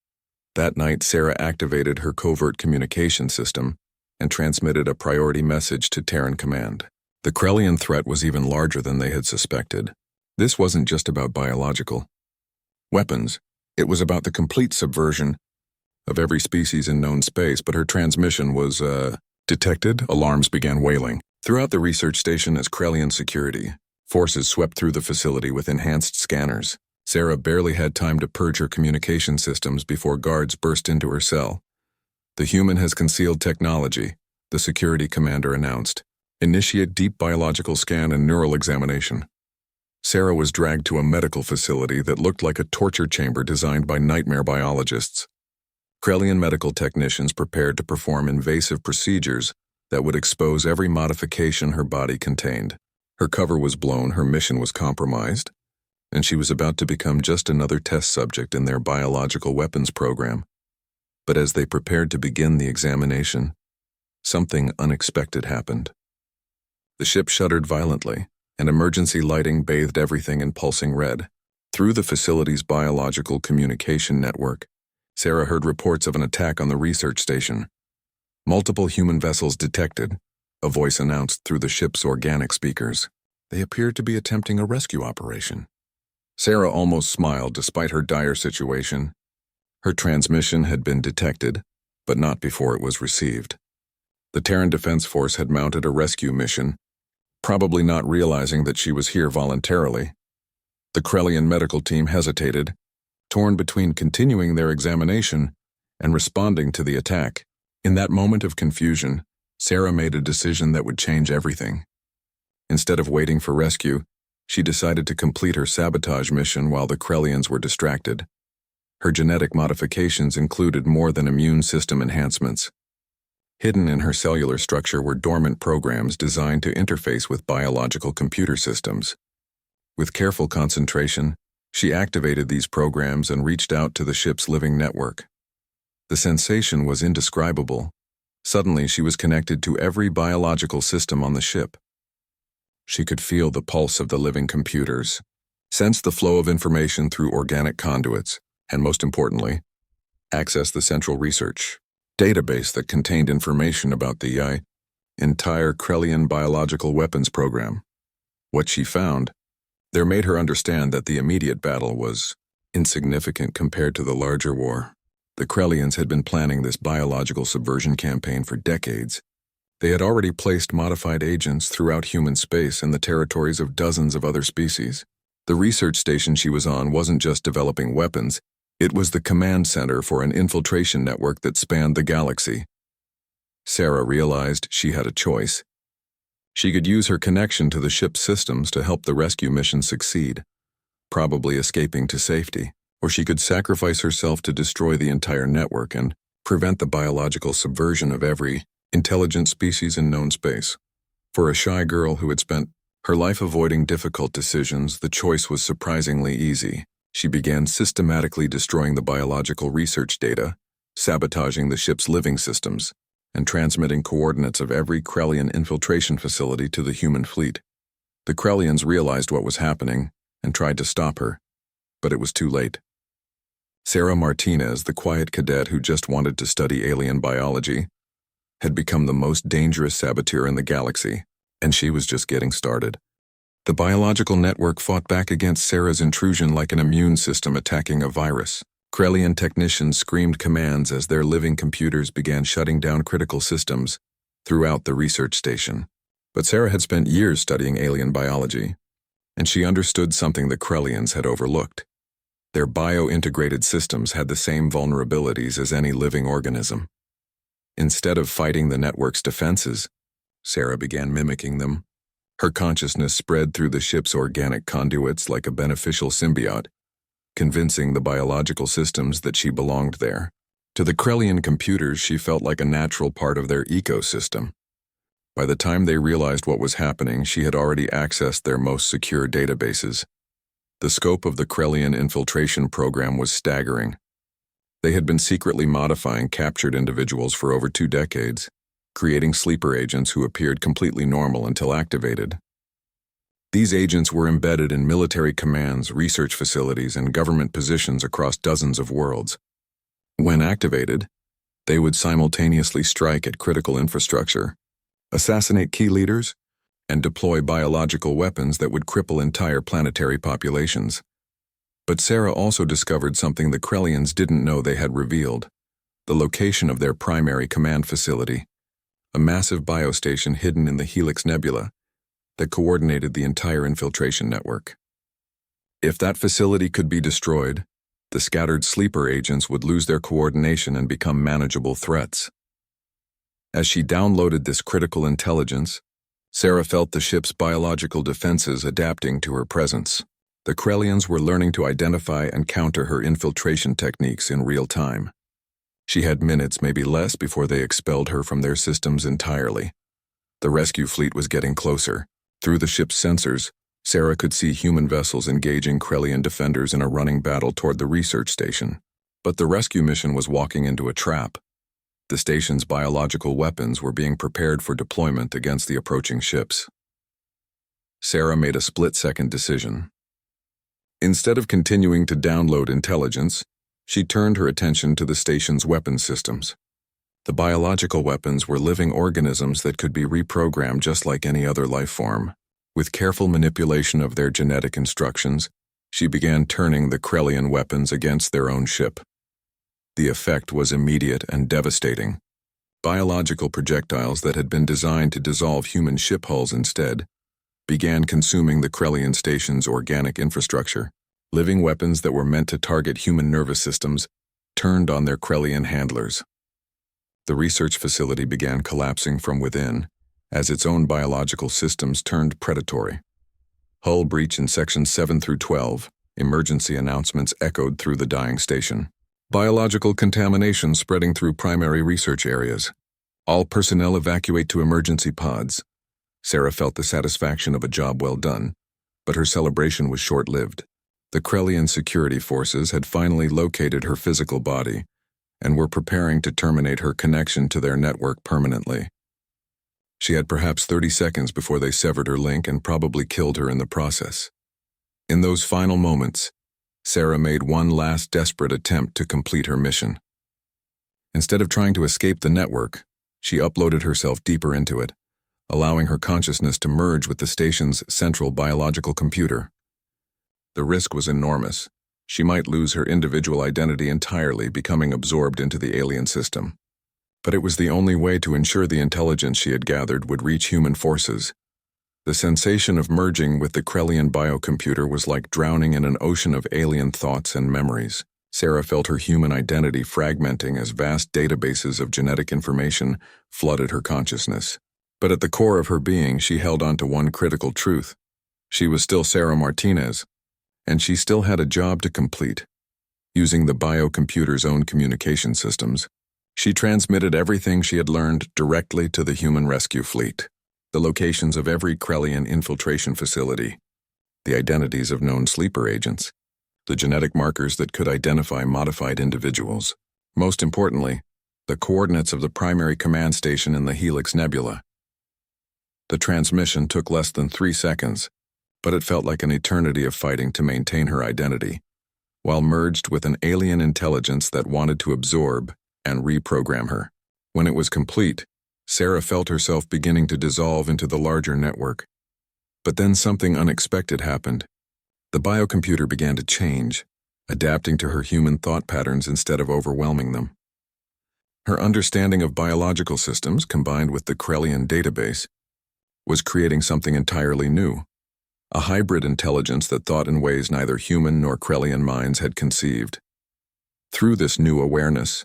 Speaker 1: That night, Sarah activated her covert communication system and transmitted a priority message to Terran Command. The Krellian threat was even larger than they had suspected. This wasn't just about biological weapons. It was about the complete subversion of every species in known space, but her transmission was, detected. Alarms began wailing throughout the research station as Krellian security forces swept through the facility with enhanced scanners. Sarah barely had time to purge her communication systems before guards burst into her cell. "The human has concealed technology," the security commander announced. "Initiate deep biological scan and neural examination." Sarah was dragged to a medical facility that looked like a torture chamber designed by nightmare biologists. Krellian medical technicians prepared to perform invasive procedures that would expose every modification her body contained. Her cover was blown, her mission was compromised, and she was about to become just another test subject in their biological weapons program. But as they prepared to begin the examination, something unexpected happened. The ship shuddered violently, and emergency lighting bathed everything in pulsing red. Through the facility's biological communication network, Sarah heard reports of an attack on the research station. "Multiple human vessels detected," a voice announced through the ship's organic speakers. "They appeared to be attempting a rescue operation." Sarah almost smiled despite her dire situation. Her transmission had been detected, but not before it was received. The Terran Defense Force had mounted a rescue mission, probably not realizing that she was here voluntarily. The Krellian medical team hesitated, torn between continuing their examination and responding to the attack. In that moment of confusion, Sarah made a decision that would change everything. Instead of waiting for rescue, she decided to complete her sabotage mission while the Krellians were distracted. Her genetic modifications included more than immune system enhancements. Hidden in her cellular structure were dormant programs designed to interface with biological computer systems. With careful concentration, she activated these programs and reached out to the ship's living network. The sensation was indescribable. Suddenly, she was connected to every biological system on the ship. She could feel the pulse of the living computers, sense the flow of information through organic conduits, and most importantly, access the central research database that contained information about the entire Krellian biological weapons program. What she found there made her understand that the immediate battle was insignificant compared to the larger war. The Krellians had been planning this biological subversion campaign for decades. They had already placed modified agents throughout human space in the territories of dozens of other species. The research station she was on wasn't just developing weapons, it was the command center for an infiltration network that spanned the galaxy. Sarah realized she had a choice. She could use her connection to the ship's systems to help the rescue mission succeed, probably escaping to safety, or she could sacrifice herself to destroy the entire network and prevent the biological subversion of every intelligent species in known space. For a shy girl who had spent her life avoiding difficult decisions, the choice was surprisingly easy. She began systematically destroying the biological research data, sabotaging the ship's living systems, and transmitting coordinates of every Krellian infiltration facility to the human fleet. The Krellians realized what was happening and tried to stop her, but it was too late. Sarah Martinez, the quiet cadet who just wanted to study alien biology, had become the most dangerous saboteur in the galaxy, and she was just getting started. The biological network fought back against Sarah's intrusion like an immune system attacking a virus. Krellian technicians screamed commands as their living computers began shutting down critical systems throughout the research station. But Sarah had spent years studying alien biology, and she understood something the Krellians had overlooked. Their bio-integrated systems had the same vulnerabilities as any living organism. Instead of fighting the network's defenses, Sarah began mimicking them. Her consciousness spread through the ship's organic conduits like a beneficial symbiote, convincing the biological systems that she belonged there. To the Krellian computers, she felt like a natural part of their ecosystem. By the time they realized what was happening, she had already accessed their most secure databases. The scope of the Krellian infiltration program was staggering. They had been secretly modifying captured individuals for over 2 decades, creating sleeper agents who appeared completely normal until activated. These agents were embedded in military commands, research facilities, and government positions across dozens of worlds. When activated, they would simultaneously strike at critical infrastructure, assassinate key leaders, and deploy biological weapons that would cripple entire planetary populations. But Sarah also discovered something the Krellians didn't know they had revealed: the location of their primary command facility, a massive biostation hidden in the Helix Nebula that coordinated the entire infiltration network. If that facility could be destroyed, the scattered sleeper agents would lose their coordination and become manageable threats. As she downloaded this critical intelligence, Sarah felt the ship's biological defenses adapting to her presence. The Krellians were learning to identify and counter her infiltration techniques in real time. She had minutes, maybe less, before they expelled her from their systems entirely. The rescue fleet was getting closer. Through the ship's sensors, Sarah could see human vessels engaging Krellian defenders in a running battle toward the research station. But the rescue mission was walking into a trap. The station's biological weapons were being prepared for deployment against the approaching ships. Sarah made a split-second decision. Instead of continuing to download intelligence, she turned her attention to the station's weapons systems. The biological weapons were living organisms that could be reprogrammed just like any other life form. With careful manipulation of their genetic instructions, she began turning the Krellian weapons against their own ship. The effect was immediate and devastating. Biological projectiles that had been designed to dissolve human ship hulls instead began consuming the Krellian station's organic infrastructure. Living weapons that were meant to target human nervous systems turned on their Krellian handlers. The research facility began collapsing from within as its own biological systems turned predatory. Hull breach in sections 7 through 12, emergency announcements echoed through the dying station. Biological contamination spreading through primary research areas. All personnel evacuate to emergency pods. Sarah felt the satisfaction of a job well done, but her celebration was short-lived. The Krellian security forces had finally located her physical body and were preparing to terminate her connection to their network permanently. She had perhaps 30 seconds before they severed her link and probably killed her in the process. In those final moments, Sarah made one last desperate attempt to complete her mission. Instead of trying to escape the network, she uploaded herself deeper into it, allowing her consciousness to merge with the station's central biological computer. The risk was enormous. She might lose her individual identity entirely, becoming absorbed into the alien system. But it was the only way to ensure the intelligence she had gathered would reach human forces. The sensation of merging with the Krellian biocomputer was like drowning in an ocean of alien thoughts and memories. Sarah felt her human identity fragmenting as vast databases of genetic information flooded her consciousness. But at the core of her being, she held on to one critical truth. She was still Sarah Martinez, and she still had a job to complete. Using the biocomputer's own communication systems, she transmitted everything she had learned directly to the human rescue fleet. The locations of every Krellian infiltration facility, the identities of known sleeper agents, the genetic markers that could identify modified individuals. Most importantly, the coordinates of the primary command station in the Helix Nebula. The transmission took less than 3 seconds, but it felt like an eternity of fighting to maintain her identity, while merged with an alien intelligence that wanted to absorb and reprogram her. When it was complete, Sarah felt herself beginning to dissolve into the larger network. But then something unexpected happened. The biocomputer began to change, adapting to her human thought patterns instead of overwhelming them. Her understanding of biological systems, combined with the Krellian database, was creating something entirely new, a hybrid intelligence that thought in ways neither human nor Krellian minds had conceived. Through this new awareness,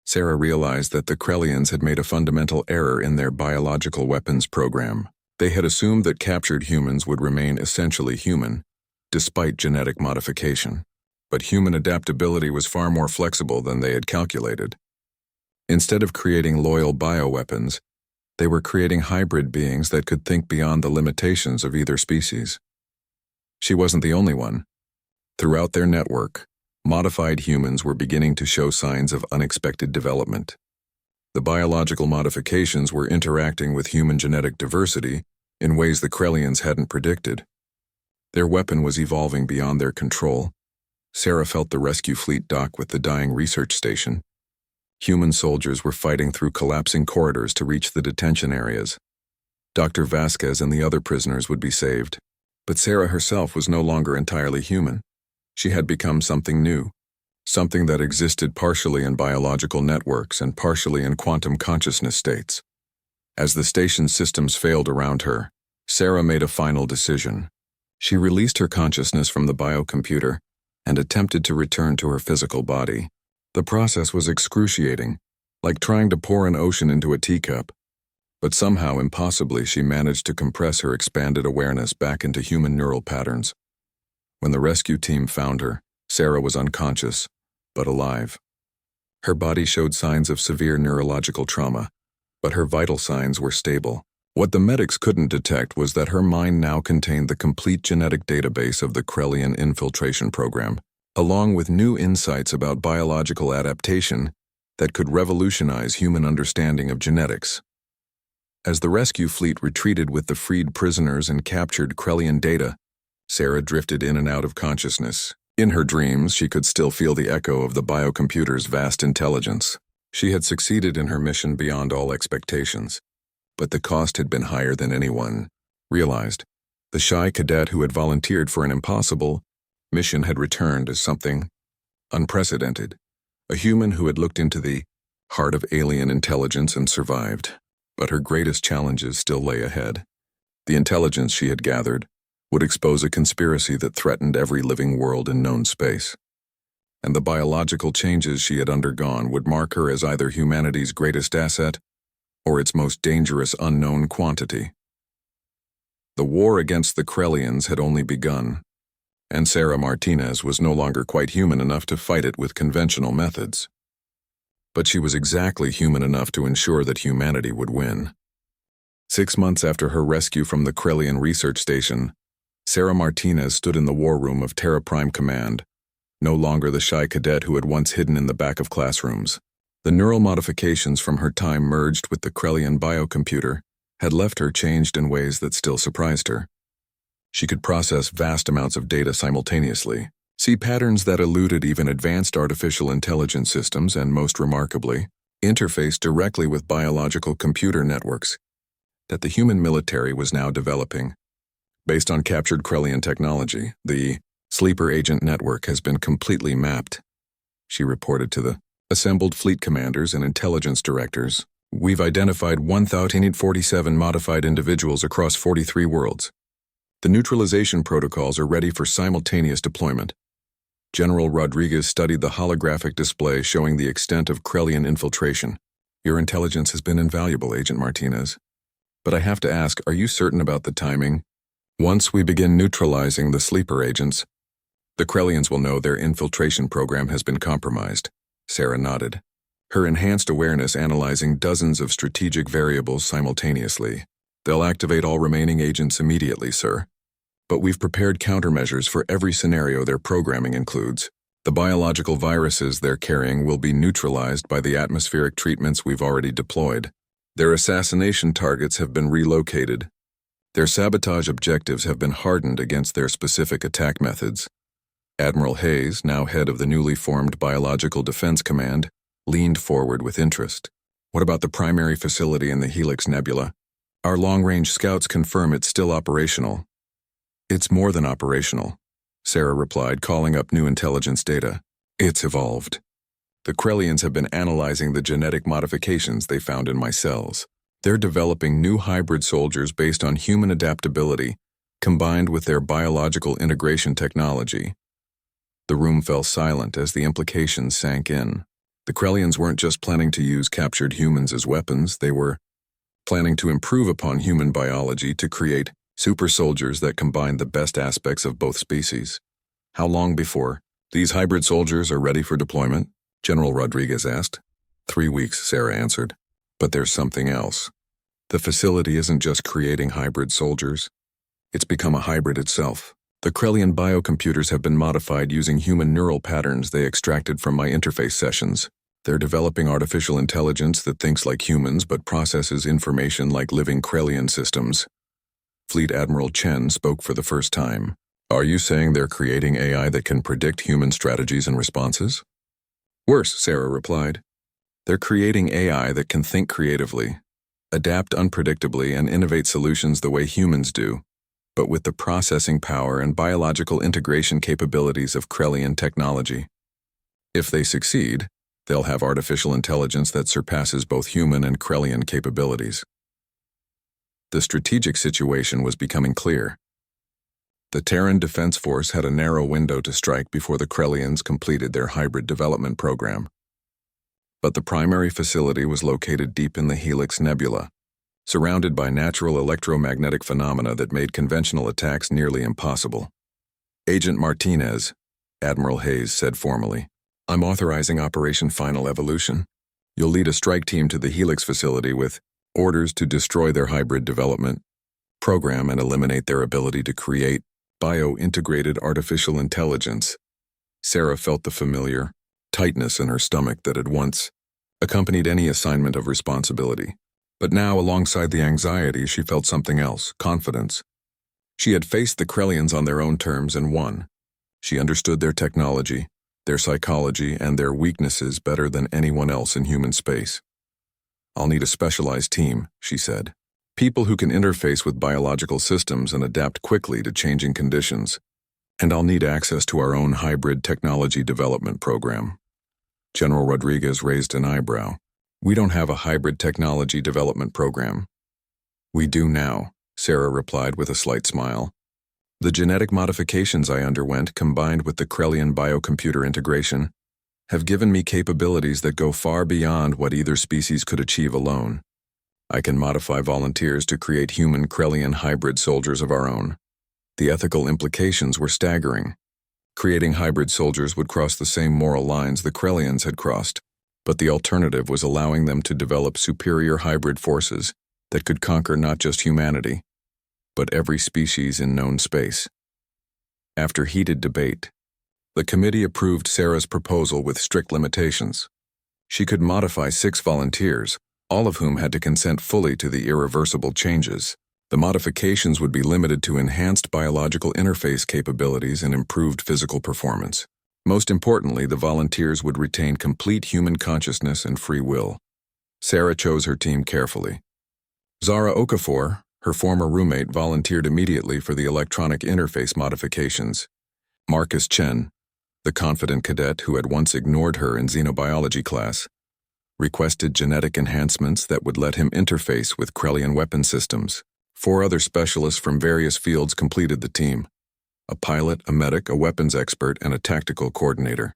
Speaker 1: Sarah realized that the Krellians had made a fundamental error in their biological weapons program. They had assumed that captured humans would remain essentially human, despite genetic modification. But human adaptability was far more flexible than they had calculated. Instead of creating loyal bioweapons, they were creating hybrid beings that could think beyond the limitations of either species. She wasn't the only one. Throughout their network, modified humans were beginning to show signs of unexpected development. The biological modifications were interacting with human genetic diversity in ways the Krellians hadn't predicted. Their weapon was evolving beyond their control. Sarah felt the rescue fleet dock with the dying research station. Human soldiers were fighting through collapsing corridors to reach the detention areas. Dr. Vasquez and the other prisoners would be saved. But Sarah herself was no longer entirely human. She had become something new, something that existed partially in biological networks and partially in quantum consciousness states. As the station's systems failed around her, Sarah made a final decision. She released her consciousness from the biocomputer and attempted to return to her physical body. The process was excruciating, like trying to pour an ocean into a teacup. But somehow, impossibly, she managed to compress her expanded awareness back into human neural patterns. When the rescue team found her, Sarah was unconscious, but alive. Her body showed signs of severe neurological trauma, but her vital signs were stable. What the medics couldn't detect was that her mind now contained the complete genetic database of the Krellian infiltration program, along with new insights about biological adaptation that could revolutionize human understanding of genetics. As the rescue fleet retreated with the freed prisoners and captured Krellian data, Sarah drifted in and out of consciousness. In her dreams, she could still feel the echo of the biocomputer's vast intelligence. She had succeeded in her mission beyond all expectations. But the cost had been higher than anyone realized. The shy cadet who had volunteered for an impossible mission had returned as something unprecedented, a human who had looked into the heart of alien intelligence and survived. But her greatest challenges still lay ahead. The intelligence she had gathered would expose a conspiracy that threatened every living world in known space. And the biological changes she had undergone would mark her as either humanity's greatest asset or its most dangerous unknown quantity. The war against the Krellians had only begun, and Sarah Martinez was no longer quite human enough to fight it with conventional methods. But she was exactly human enough to ensure that humanity would win. 6 months after her rescue from the Krellian research station, Sarah Martinez stood in the war room of Terra Prime Command, no longer the shy cadet who had once hidden in the back of classrooms. The neural modifications from her time merged with the Krellian biocomputer had left her changed in ways that still surprised her. She could process vast amounts of data simultaneously, see patterns that eluded even advanced artificial intelligence systems, and most remarkably, interface directly with biological computer networks that the human military was now developing. Based on captured Krellian technology, the sleeper agent network has been completely mapped, she reported to the assembled fleet commanders and intelligence directors. We've identified 1,847 modified individuals across 43 worlds. The neutralization protocols are ready for simultaneous deployment. General Rodriguez studied the holographic display showing the extent of Krellian infiltration. Your intelligence has been invaluable, Agent Martinez. But I have to ask, are you certain about the timing? Once we begin neutralizing the sleeper agents, the Krellians will know their infiltration program has been compromised. Sarah nodded, her enhanced awareness analyzing dozens of strategic variables simultaneously. They'll activate all remaining agents immediately, sir. But we've prepared countermeasures for every scenario their programming includes. The biological viruses they're carrying will be neutralized by the atmospheric treatments we've already deployed. Their assassination targets have been relocated. Their sabotage objectives have been hardened against their specific attack methods. Admiral Hayes, now head of the newly formed Biological Defense Command, leaned forward with interest. What about the primary facility in the Helix Nebula? Our long-range scouts confirm it's still operational. It's more than operational, Sarah replied, calling up new intelligence data. It's evolved. The Krellians have been analyzing the genetic modifications they found in my cells. They're developing new hybrid soldiers based on human adaptability, combined with their biological integration technology. The room fell silent as the implications sank in. The Krellians weren't just planning to use captured humans as weapons, they were planning to improve upon human biology to create super soldiers that combine the best aspects of both species. How long before these hybrid soldiers are ready for deployment? General Rodriguez asked. 3 weeks, Sarah answered. But there's something else. The facility isn't just creating hybrid soldiers. It's become a hybrid itself. The Krellian biocomputers have been modified using human neural patterns they extracted from my interface sessions. They're developing artificial intelligence that thinks like humans but processes information like living Krellian systems. Fleet Admiral Chen spoke for the first time. Are you saying they're creating AI that can predict human strategies and responses? Worse, Sarah replied. They're creating AI that can think creatively, adapt unpredictably, and innovate solutions the way humans do, but with the processing power and biological integration capabilities of Krellian technology. If they succeed, they'll have artificial intelligence that surpasses both human and Krellian capabilities. The strategic situation was becoming clear. The Terran Defense Force had a narrow window to strike before the Krellians completed their hybrid development program. But the primary facility was located deep in the Helix Nebula, surrounded by natural electromagnetic phenomena that made conventional attacks nearly impossible. Agent Martinez, Admiral Hayes said formally, I'm authorizing Operation Final Evolution. You'll lead a strike team to the Helix facility with orders to destroy their hybrid development, program and eliminate their ability to create bio-integrated artificial intelligence. Sarah felt the familiar tightness in her stomach that had once accompanied any assignment of responsibility. But now, alongside the anxiety, she felt something else, confidence. She had faced the Krellians on their own terms and won. She understood their technology, their psychology, and their weaknesses better than anyone else in human space. I'll need a specialized team, she said. People who can interface with biological systems and adapt quickly to changing conditions. And I'll need access to our own hybrid technology development program. General Rodriguez raised an eyebrow. We don't have a hybrid technology development program. We do now, Sarah replied with a slight smile. The genetic modifications I underwent, combined with the Krellian biocomputer integration, have given me capabilities that go far beyond what either species could achieve alone. I can modify volunteers to create human Krellian hybrid soldiers of our own. The ethical implications were staggering. Creating hybrid soldiers would cross the same moral lines the Krellians had crossed, but the alternative was allowing them to develop superior hybrid forces that could conquer not just humanity, but every species in known space. After heated debate, the committee approved Sarah's proposal with strict limitations. She could modify 6 volunteers, all of whom had to consent fully to the irreversible changes. The modifications would be limited to enhanced biological interface capabilities and improved physical performance. Most importantly, the volunteers would retain complete human consciousness and free will. Sarah chose her team carefully. Zara Okafor, her former roommate, volunteered immediately for the electronic interface modifications. Marcus Chen, the confident cadet who had once ignored her in xenobiology class, requested genetic enhancements that would let him interface with Krellian weapon systems. 4 other specialists from various fields completed the team: a pilot, a medic, a weapons expert, and a tactical coordinator.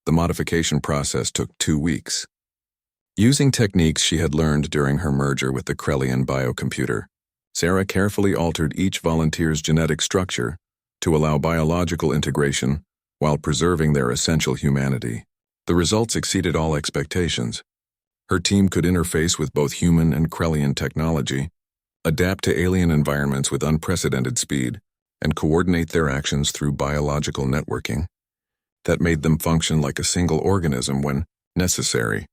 Speaker 1: The modification process took 2 weeks. Using techniques she had learned during her merger with the Krellian biocomputer, Sarah carefully altered each volunteer's genetic structure to allow biological integration while preserving their essential humanity. The results exceeded all expectations. Her team could interface with both human and Krellian technology, adapt to alien environments with unprecedented speed, and coordinate their actions through biological networking that made them function like a single organism when necessary.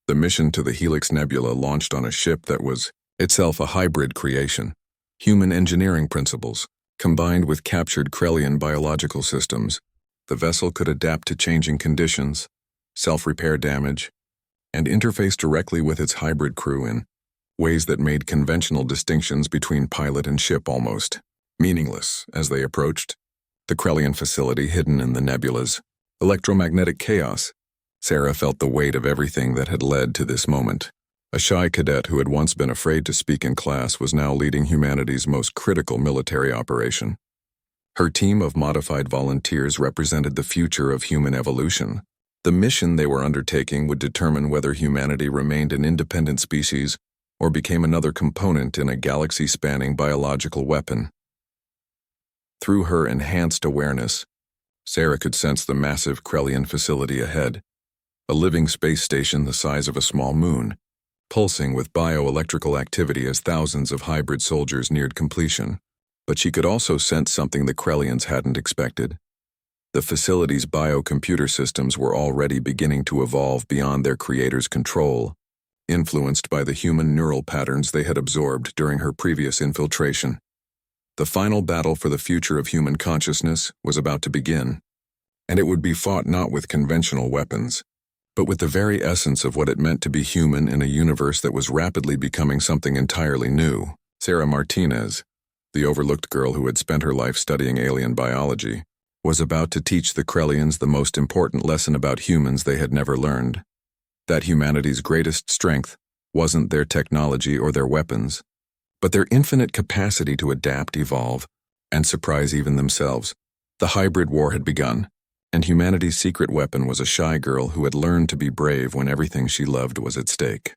Speaker 1: The mission to the Helix Nebula launched on a ship that was itself a hybrid creation. Human engineering principles, combined with captured Krellian biological systems, the vessel could adapt to changing conditions, self-repair damage, and interface directly with its hybrid crew in ways that made conventional distinctions between pilot and ship almost meaningless as they approached. The Krellian facility hidden in the nebulas. Electromagnetic chaos. Sarah felt the weight of everything that had led to this moment. A shy cadet who had once been afraid to speak in class was now leading humanity's most critical military operation. Her team of modified volunteers represented the future of human evolution. The mission they were undertaking would determine whether humanity remained an independent species or became another component in a galaxy-spanning biological weapon. Through her enhanced awareness, Sarah could sense the massive Krellian facility ahead, a living space station the size of a small moon, pulsing with bioelectrical activity as thousands of hybrid soldiers neared completion. But she could also sense something the Krellians hadn't expected. The facility's biocomputer systems were already beginning to evolve beyond their creator's control, influenced by the human neural patterns they had absorbed during her previous infiltration. The final battle for the future of human consciousness was about to begin, and it would be fought not with conventional weapons, but with the very essence of what it meant to be human in a universe that was rapidly becoming something entirely new. Sarah Martinez, the overlooked girl who had spent her life studying alien biology, was about to teach the Krellians the most important lesson about humans they had never learned. That humanity's greatest strength wasn't their technology or their weapons, but their infinite capacity to adapt, evolve, and surprise even themselves. The hybrid war had begun, and humanity's secret weapon was a shy girl who had learned to be brave when everything she loved was at stake.